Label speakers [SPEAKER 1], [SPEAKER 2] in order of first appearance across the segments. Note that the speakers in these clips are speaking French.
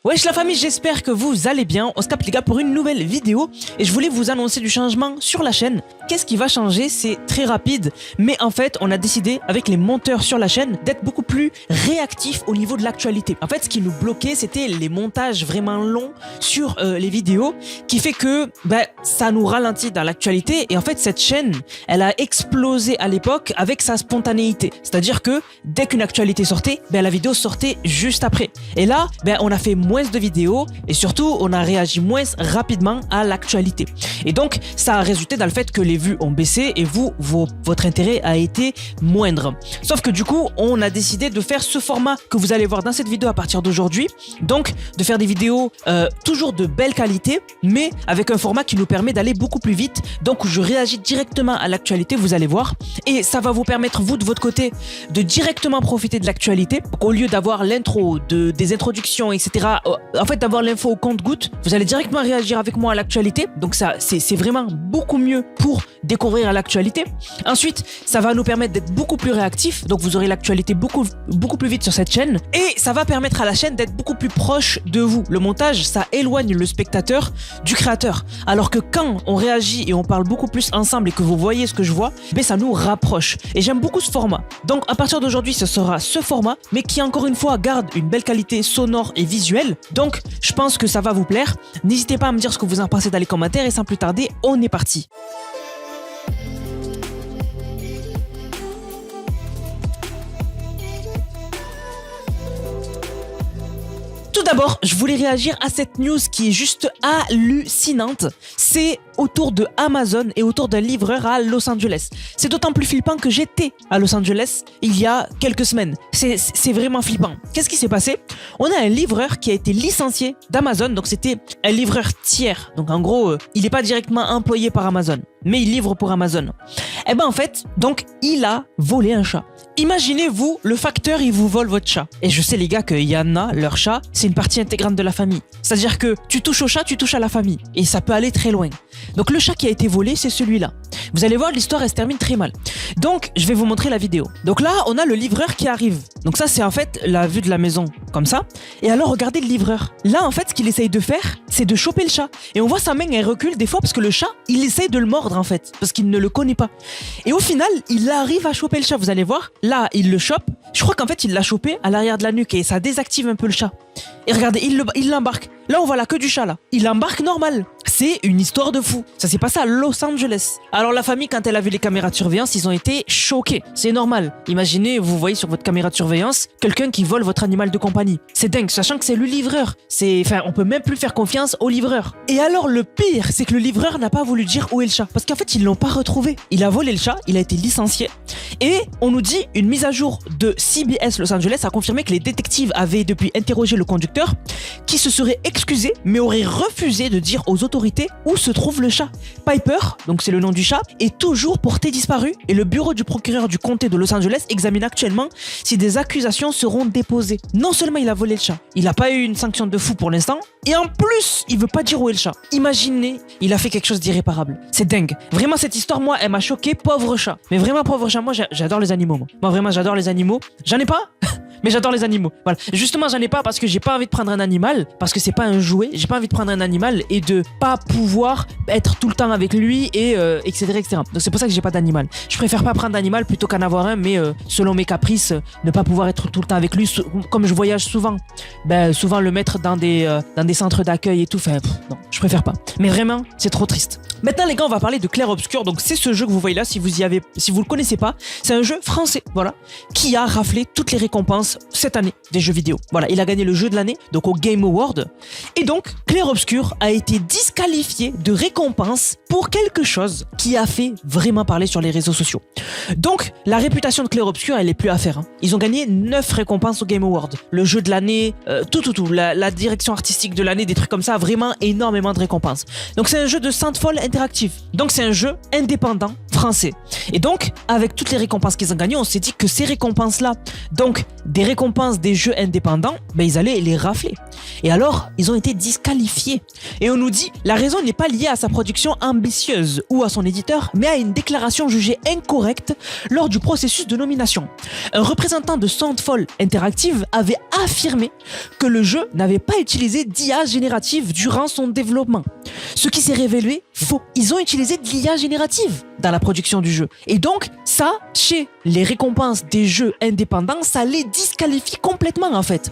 [SPEAKER 1] Wesh la famille, j'espère que vous allez bien. On se capte les gars pour une nouvelle vidéo et je voulais vous annoncer du changement sur la chaîne. Qu'est-ce qui va changer? C'est très rapide, mais en fait on a décidé avec les monteurs sur la chaîne d'être beaucoup plus réactifs au niveau de l'actualité. En fait ce qui nous bloquait c'était les montages vraiment longs sur les vidéos qui fait que ça nous ralentit dans l'actualité et en fait cette chaîne elle a explosé à l'époque avec sa spontanéité. C'est-à-dire que dès qu'une actualité sortait, la vidéo sortait juste après. Et là on a fait moins de vidéos et surtout on a réagi moins rapidement à l'actualité. Et donc ça a résulté dans le fait que les vues ont baissé et votre intérêt a été moindre. Sauf que du coup on a décidé de faire ce format que vous allez voir dans cette vidéo à partir d'aujourd'hui. Donc de faire des vidéos toujours de belle qualité mais avec un format qui nous permet d'aller beaucoup plus vite. Donc je réagis directement à l'actualité, vous allez voir. Et ça va vous permettre vous de votre côté de directement profiter de l'actualité. Au lieu d'avoir l'intro, des introductions etc. En fait d'avoir l'info au compte-gouttes, vous allez directement réagir avec moi à l'actualité. Donc ça c'est vraiment beaucoup mieux pour découvrir l'actualité. Ensuite ça va nous permettre d'être beaucoup plus réactifs. Donc vous aurez l'actualité beaucoup plus vite sur cette chaîne. Et ça va permettre à la chaîne d'être beaucoup plus proche de vous. Le montage ça éloigne le spectateur du créateur. Alors que quand on réagit et on parle beaucoup plus ensemble et que vous voyez ce que je vois, ça nous rapproche. Et j'aime beaucoup ce format. Donc à partir d'aujourd'hui ce sera ce format mais qui encore une fois garde une belle qualité sonore et visuelle. Donc je pense que ça va vous plaire. N'hésitez pas à me dire ce que vous en pensez dans les commentaires et sans plus tarder, on est parti. Tout d'abord, je voulais réagir à cette news qui est juste hallucinante. C'est autour de Amazon et autour d'un livreur à Los Angeles. C'est d'autant plus flippant que j'étais à Los Angeles il y a quelques semaines. C'est vraiment flippant. Qu'est-ce qui s'est passé? On a un livreur qui a été licencié d'Amazon. Donc c'était un livreur tiers. Donc en gros, il n'est pas directement employé par Amazon, mais il livre pour Amazon. Et en fait, donc il a volé un chat. Imaginez-vous, le facteur il vous vole votre chat. Et je sais les gars qu'il y en a, leur chat, c'est une partie intégrante de la famille. C'est-à-dire que tu touches au chat, tu touches à la famille. Et ça peut aller très loin. Donc le chat qui a été volé, c'est celui-là. Vous allez voir, l'histoire elle se termine très mal. Donc je vais vous montrer la vidéo. Donc là, on a le livreur qui arrive. Donc ça c'est en fait la vue de la maison, comme ça. Et alors regardez le livreur. Là en fait, ce qu'il essaye de faire, c'est de choper le chat. Et on voit sa main, elle recule des fois parce que le chat, il essaye de le mordre en fait. Parce qu'il ne le connaît pas. Et au final, il arrive à choper le chat, vous allez voir. Là, il le chope. Je crois qu'en fait, il l'a chopé à l'arrière de la nuque et ça désactive un peu le chat. Et regardez, il l'embarque. Là, on voit la queue du chat, là. Il l'embarque normal. C'est une histoire de fou. Ça s'est passé à Los Angeles. Alors, la famille, quand elle a vu les caméras de surveillance, ils ont été choqués. C'est normal. Imaginez, vous voyez sur votre caméra de surveillance, quelqu'un qui vole votre animal de compagnie. C'est dingue, sachant que c'est le livreur. On peut même plus faire confiance au livreur. Et alors, le pire, c'est que le livreur n'a pas voulu dire où est le chat. Parce qu'en fait, ils l'ont pas retrouvé. Il a volé le chat, il a été licencié. Et on nous dit, une mise à jour de CBS Los Angeles a confirmé que les détectives avaient depuis interrogé le conducteur qui se serait excusé mais aurait refusé de dire aux autorités où se trouve le chat. Piper, donc c'est le nom du chat, est toujours porté disparu et le bureau du procureur du comté de Los Angeles examine actuellement si des accusations seront déposées. Non seulement il a volé le chat, il n'a pas eu une sanction de fou pour l'instant et en plus il veut pas dire où est le chat. Imaginez, il a fait quelque chose d'irréparable. C'est dingue. Vraiment cette histoire moi elle m'a choqué, pauvre chat. Mais vraiment pauvre chat, moi j'adore les animaux moi. Moi vraiment j'adore les animaux. J'en ai pas mais j'adore les animaux. Voilà. Justement, j'en ai pas parce que j'ai pas envie de prendre un animal, parce que c'est pas un jouet. J'ai pas envie de prendre un animal et de pas pouvoir être tout le temps avec lui et etc. Donc c'est pour ça que j'ai pas d'animal. Je préfère pas prendre d'animal plutôt qu'en avoir un, mais selon mes caprices, ne pas pouvoir être tout le temps avec lui. Comme je voyage souvent, souvent le mettre dans des centres d'accueil et tout. Non, je préfère pas. Mais vraiment, c'est trop triste. Maintenant les gars, on va parler de Clair Obscur. Donc c'est ce jeu que vous voyez là, si vous le connaissez pas, c'est un jeu français, voilà, qui a raflé toutes les récompenses cette année des jeux vidéo. Voilà, il a gagné le jeu de l'année, donc au Game Award. Et donc, Clair Obscur a été disqualifié de récompense pour quelque chose qui a fait vraiment parler sur les réseaux sociaux. Donc, la réputation de Clair Obscur, elle est plus à faire. Hein. Ils ont gagné 9 récompenses au Game Award. Le jeu de l'année, tout. La direction artistique de l'année, des trucs comme ça, vraiment énormément de récompenses. Donc, c'est un jeu de Sandfall interactif. Donc, c'est un jeu indépendant français. Et donc, avec toutes les récompenses qu'ils ont gagnées, on s'est dit que ces récompenses-là, donc des récompenses des jeux indépendants, ils allaient les rafler. Et alors, ils ont été disqualifiés. Et on nous dit, la raison n'est pas liée à sa production ambitieuse ou à son éditeur, mais à une déclaration jugée incorrecte lors du processus de nomination. Un représentant de Soundfall Interactive avait affirmé que le jeu n'avait pas utilisé d'IA générative durant son développement. Ce qui s'est révélé faux. Ils ont utilisé de l'IA générative dans la production du jeu. Et donc, ça, chez les récompenses des jeux indépendants, ça les disqualifie complètement en fait.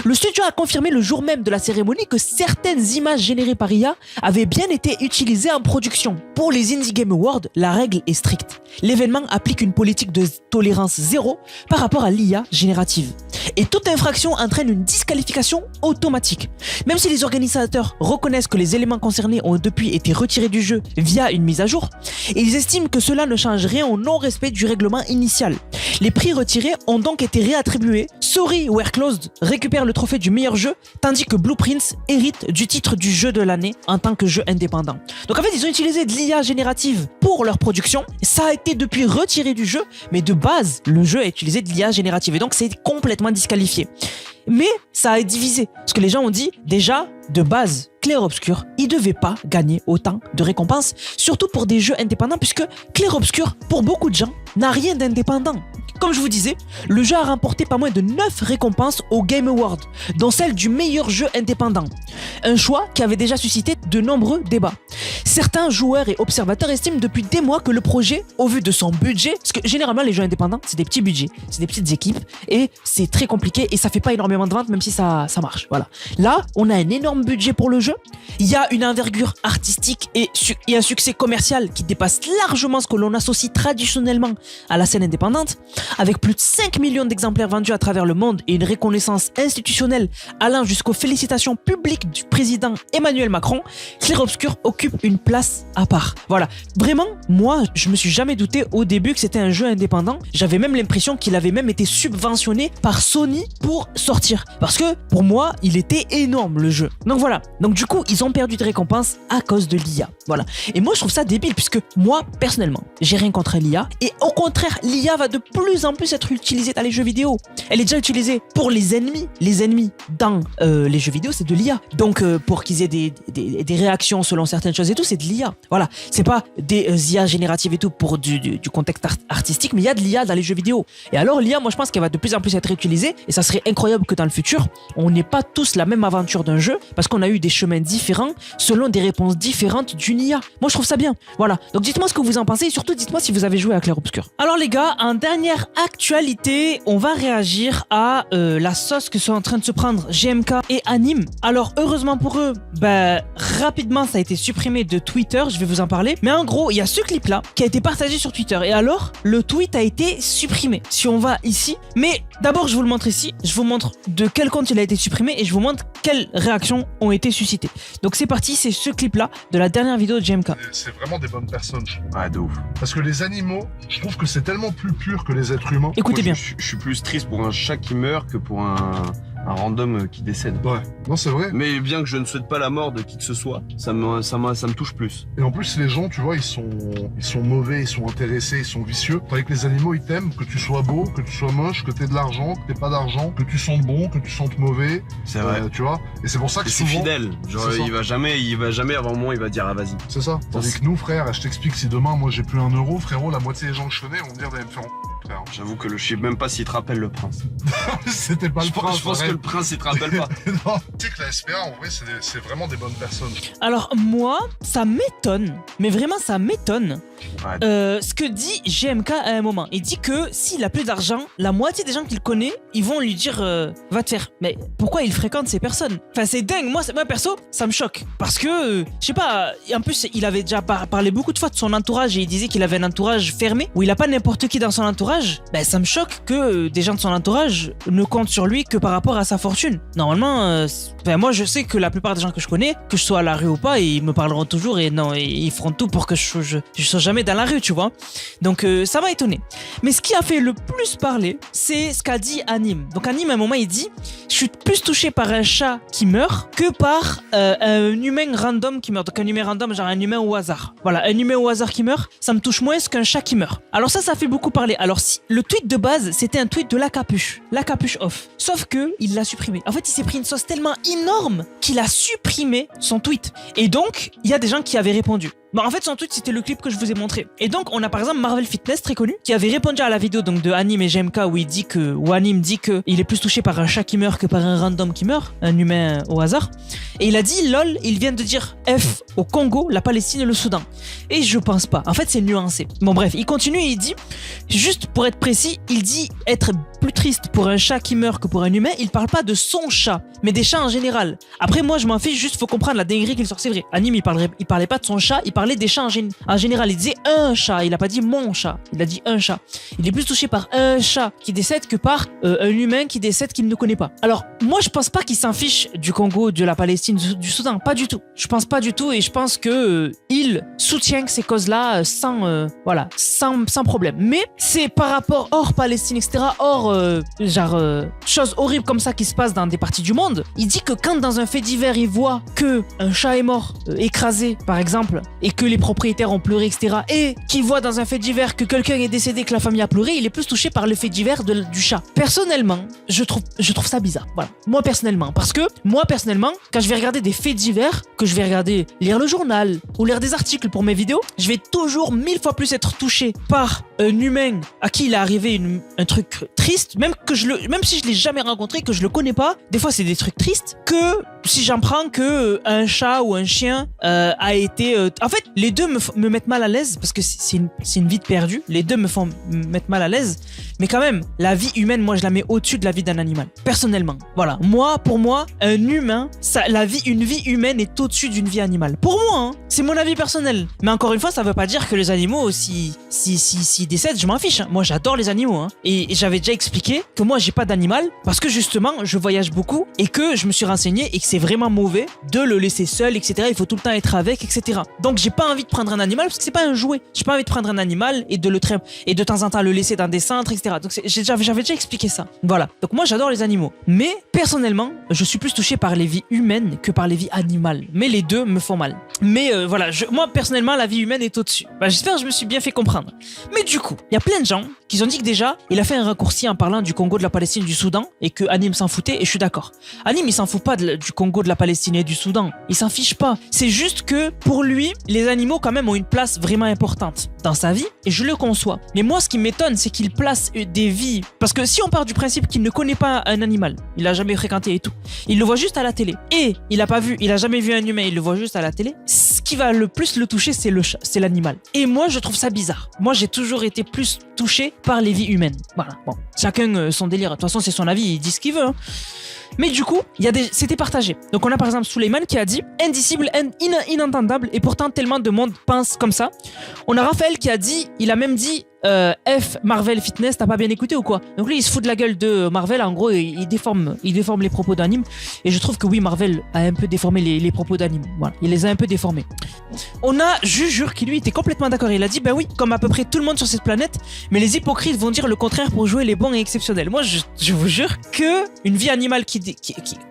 [SPEAKER 1] Le studio a confirmé le jour même de la cérémonie que certaines images générées par IA avaient bien été utilisées en production. Pour les Indie Game Awards, la règle est stricte. L'événement applique une politique de tolérance zéro par rapport à l'IA générative. Et toute infraction entraîne une disqualification automatique. Même si les organisateurs reconnaissent que les éléments concernés ont depuis été retirés du jeu via une mise à jour, ils estiment que cela ne change rien au non-respect du règlement initial. Les prix retirés ont donc été réattribués. Sorry We're Closed récupère le trophée du meilleur jeu, tandis que Blueprints hérite du titre du jeu de l'année en tant que jeu indépendant. Donc en fait, ils ont utilisé de l'IA générative pour leur production. Ça a été depuis retiré du jeu, mais de base, le jeu a utilisé de l'IA générative et donc c'est complètement disqualifié. Mais ça a divisé, parce que les gens ont dit, déjà, de base, Clair Obscur, il devait pas gagner autant de récompenses, surtout pour des jeux indépendants, puisque Clair Obscur, pour beaucoup de gens, n'a rien d'indépendant. Comme je vous disais, le jeu a remporté pas moins de 9 récompenses au Game Awards, dont celle du meilleur jeu indépendant. Un choix qui avait déjà suscité de nombreux débats. Certains joueurs et observateurs estiment depuis des mois que le projet, au vu de son budget, parce que généralement les jeux indépendants, c'est des petits budgets, c'est des petites équipes, et c'est très compliqué, et ça fait pas énormément de ventes, même si ça marche. Voilà. Là, on a un énorme budget pour le jeu, il y a une envergure artistique et un succès commercial qui dépasse largement ce que l'on associe traditionnellement à la scène indépendante, avec plus de 5 millions d'exemplaires vendus à travers le monde et une reconnaissance institutionnelle allant jusqu'aux félicitations publiques du président Emmanuel Macron, Clair Obscur occupe une place à part. Voilà. Vraiment, moi, je me suis jamais douté au début que c'était un jeu indépendant. J'avais même l'impression qu'il avait même été subventionné par Sony pour sortir. Parce que, pour moi, il était énorme, le jeu. Donc voilà. Donc du coup, ils ont perdu de récompenses à cause de l'IA. Voilà. Et moi, je trouve ça débile, puisque moi, personnellement, j'ai rien contre l'IA. Et au contraire, l'IA va de plus en plus être utilisée dans les jeux vidéo. Elle est déjà utilisée pour les ennemis. Les ennemis dans les jeux vidéo, c'est de l'IA. Donc, pour qu'ils aient des réactions selon certaines choses et tout, c'est de l'IA. Voilà. C'est pas des IA génératives et tout pour du contexte artistique, mais il y a de l'IA dans les jeux vidéo. Et alors, l'IA, moi, je pense qu'elle va de plus en plus être utilisée. Et ça serait incroyable que dans le futur, on n'ait pas tous la même aventure d'un jeu, parce qu'on a eu des chemins différents selon des réponses différentes d'une IA. Moi, je trouve ça bien. Voilà. Donc, dites-moi ce que vous en pensez et surtout, dites-moi si vous avez joué à Clair Obscur. Alors, les gars, en dernière actualité, on va réagir à la sauce que sont en train de se prendre GMK et Anime. Alors, heureusement pour eux, rapidement, ça a été supprimé de Twitter. Je vais vous en parler. Mais en gros, il y a ce clip-là qui a été partagé sur Twitter. Et alors, le tweet a été supprimé. Si on va ici. Mais d'abord, je vous le montre ici. Je vous montre de quel compte il a été supprimé et je vous montre quelles réactions ont été suscitées. Donc c'est parti, c'est ce clip-là de la dernière vidéo de GMK.
[SPEAKER 2] C'est vraiment des bonnes personnes, je trouve.
[SPEAKER 3] Ouais, de ouf.
[SPEAKER 2] Parce que les animaux, je trouve que c'est tellement plus pur que les êtres humains.
[SPEAKER 1] Écoutez bien.
[SPEAKER 3] Je suis plus triste pour un chat qui meurt que pour un random qui décède.
[SPEAKER 2] Ouais, non c'est vrai.
[SPEAKER 3] Mais bien que je ne souhaite pas la mort de qui que ce soit, ça me touche plus.
[SPEAKER 2] Et en plus les gens, tu vois, ils sont mauvais, ils sont intéressés, ils sont vicieux. Tandis que les animaux, ils t'aiment, que tu sois beau, que tu sois moche, que t'aies de l'argent, que t'aies pas d'argent, que tu sentes bon, que tu sentes mauvais.
[SPEAKER 3] C'est vrai.
[SPEAKER 2] Tu vois. Et c'est pour ça que
[SPEAKER 3] c'est
[SPEAKER 2] souvent...
[SPEAKER 3] fidèle. Genre il va jamais avant moi, il va dire ah vas-y.
[SPEAKER 2] C'est ça. Tandis que nous, frère, je t'explique, si demain moi j'ai plus un euro, frérot, la moitié des gens que je connais vont me dire d'aller me faire frère.
[SPEAKER 3] J'avoue que je sais même pas s'il te rappelle le prince.
[SPEAKER 2] C'était pas le prince.
[SPEAKER 3] Je pense que le prince il te rappelle pas.
[SPEAKER 2] Non. Tu sais que la SPA, en vrai, c'est vraiment des bonnes personnes.
[SPEAKER 1] Alors moi, ça m'étonne, mais vraiment ça m'étonne,
[SPEAKER 3] Ouais.
[SPEAKER 1] ce que dit GMK à un moment. Il dit que s'il a plus d'argent, la moitié des gens qu'il connaît, ils vont lui dire va te faire. Mais pourquoi il fréquente ces personnes? Enfin c'est dingue, moi perso, ça me choque. Parce que, je sais pas, en plus il avait déjà parlé beaucoup de fois de son entourage et il disait qu'il avait un entourage fermé, où il a pas n'importe qui dans son entourage. entourage, ben, ça me choque que des gens de son entourage ne comptent sur lui que par rapport à sa fortune. Normalement, ben, moi je sais que la plupart des gens que je connais, que je sois à la rue ou pas, ils me parleront toujours et non, ils feront tout pour que je sois jamais dans la rue, tu vois. Donc ça m'a étonné. Mais ce qui a fait le plus parler, c'est ce qu'a dit Anime. Donc Anime, à un moment, il dit « Je suis plus touché par un chat qui meurt que par un humain random qui meurt. » Donc un humain random, genre un humain au hasard. Voilà, un humain au hasard qui meurt, ça me touche moins qu'un chat qui meurt. Alors ça fait beaucoup parler. Alors si le tweet de base, c'était un tweet de La Capuche off. Sauf que il l'a supprimé. En fait, il s'est pris une sauce tellement énorme qu'il a supprimé son tweet. Et donc, il y a des gens qui avaient répondu. Bon, en fait, son tweet, c'était le clip que je vous ai montré. Et donc, on a par exemple Marvel Fitness, très connu, qui avait répondu à la vidéo donc de Anime et GMK où Anime dit que il est plus touché par un chat qui meurt que par un random qui meurt, un humain au hasard. Et il a dit, lol, il vient de dire F au Congo, la Palestine et le Soudan. Et je pense pas. En fait, c'est nuancé. Bon, bref, il continue et il dit, juste pour être précis, il dit être plus triste pour un chat qui meurt que pour un humain. Il parle pas de son chat, mais des chats en général. Après, moi, je m'en fiche, juste faut comprendre la dinguerie qu'il sort, c'est vrai. Anime, il parlait pas de son chat, il parlait des chats en général. Il disait un chat, il a pas dit mon chat, il a dit un chat. Il est plus touché par un chat qui décède que par un humain qui décède qu'il ne connaît pas. Alors, moi, je pense pas qu'il s'en fiche du Congo, de la Palestine, du Soudan, pas du tout. Je pense pas du tout et je pense que il soutient ces causes-là sans problème. Mais c'est par rapport hors Palestine, etc., hors choses horribles comme ça qui se passent dans des parties du monde. Il dit que quand dans un fait divers, il voit que un chat est mort, écrasé, par exemple, et que les propriétaires ont pleuré, etc., et qu'il voit dans un fait divers que quelqu'un est décédé, que la famille a pleuré, il est plus touché par le fait divers du chat. Personnellement, je trouve ça bizarre. Voilà. Moi, personnellement. Parce que, moi, personnellement, quand je vais regarder des faits divers, que je vais regarder, lire le journal, ou lire des articles pour mes vidéos, je vais toujours 1000 fois plus être touché par un humain à qui il est arrivé un truc triste, même si je l'ai jamais rencontré, que je le connais pas, des fois c'est des trucs tristes, que si j'en prends que un chat ou un chien a été... En fait, les deux me mettent mal à l'aise, parce que c'est une vie de perdu, les deux me font mettre mal à l'aise, mais quand même, la vie humaine, moi je la mets au-dessus de la vie d'un animal, personnellement. Voilà, pour moi, un humain, une vie humaine est au-dessus d'une vie animale. Pour moi, hein, c'est mon avis personnel. Mais encore une fois, ça veut pas dire que les animaux, s'ils décèdent, je m'en fiche. Hein. Moi, j'adore les animaux. Hein. Et j'avais déjà expliqué que moi, j'ai pas d'animal parce que justement, je voyage beaucoup et que je me suis renseigné et que c'est vraiment mauvais de le laisser seul, etc. Il faut tout le temps être avec, etc. Donc, j'ai pas envie de prendre un animal parce que c'est pas un jouet. J'ai pas envie de prendre un animal et de temps en temps le laisser dans des centres, etc. Donc, j'avais déjà expliqué ça. Voilà. Donc, moi, j'adore les animaux. Mais personnellement, je suis plus touché par les vies humaines que par les vies animales. Mais les deux me font mal. Mais voilà, moi personnellement, la vie humaine est au-dessus. J'espère que je me suis bien fait comprendre. Mais du coup, il y a plein de gens qui ont dit que déjà, il a fait un raccourci en parlant du Congo, de la Palestine, du Soudan, et que Anime s'en foutait, et je suis d'accord. Anime, il s'en fout pas du Congo, de la Palestine et du Soudan. Il s'en fiche pas. C'est juste que, pour lui, les animaux quand même ont une place vraiment importante dans sa vie, et je le conçois. Mais moi, ce qui m'étonne, c'est qu'il place des vies... Parce que si on part du principe qu'il ne connaît pas un animal, il l'a jamais fréquenté et tout, il le voit juste à la télé, et il a jamais vu un humain, il le voit juste à la télé, ce qui va le plus le toucher, c'est l'animal. Et moi, je trouve ça bizarre. Moi, j'ai toujours été plus touché par les vies humaines. Voilà. Bon, chacun son délire. De toute façon, c'est son avis, il dit ce qu'il veut. Hein. Mais du coup, c'était partagé. Donc on a par exemple Suleiman qui a dit indicible, inentendable, et pourtant tellement de monde pense comme ça. On a Raphaël qui a dit, il a même dit F Marvel Fitness, t'as pas bien écouté ou quoi? Donc lui il se fout de la gueule de Marvel, en gros il déforme les propos d'Anime, et je trouve que oui, Marvel a un peu déformé les propos d'Anime. Voilà, il les a un peu déformés. On a Jujur qui lui était complètement d'accord, il a dit bah oui, comme à peu près tout le monde sur cette planète, mais les hypocrites vont dire le contraire pour jouer les bons et exceptionnels. Moi je vous jure que une vie animale qui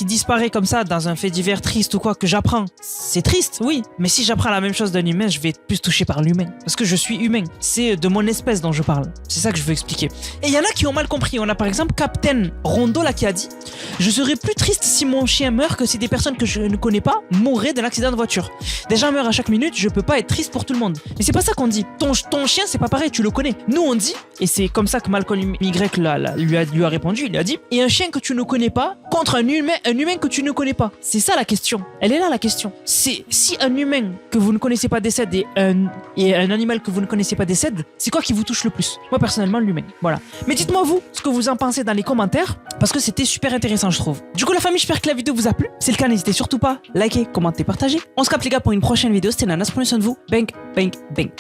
[SPEAKER 1] disparaît comme ça dans un fait divers triste ou quoi que j'apprends, c'est triste, oui, mais si j'apprends la même chose d'un humain, je vais être plus touché par l'humain, parce que je suis humain, c'est de mon espèce dont je parle, c'est ça que je veux expliquer. Et il y en a qui ont mal compris. On a par exemple Captain Rondo là qui a dit je serais plus triste si mon chien meurt que si des personnes que je ne connais pas mourraient d'un accident de voiture. Des gens meurent à chaque minute, je peux pas être triste pour tout le monde. Mais c'est pas ça qu'on dit. Ton chien c'est pas pareil, tu le connais. Nous on dit, et c'est comme ça que Malcolm Y lui a répondu, il a dit et un chien que tu ne connais pas contre un humain que tu ne connais pas. C'est ça la question. Elle est là la question. C'est si un humain que vous ne connaissez pas décède et un animal que vous ne connaissez pas décède, c'est quoi qui vous touche le plus? Moi personnellement l'humain. Voilà. Mais dites-moi vous ce que vous en pensez dans les commentaires, parce que c'était super intéressant je trouve. Du coup la famille, j'espère que la vidéo vous a plu. Si c'est le cas, n'hésitez surtout pas à liker, commenter, partager. On se capte les gars pour une prochaine vidéo. C'était Nanas, prenez soin de vous. Bang, bang, bang.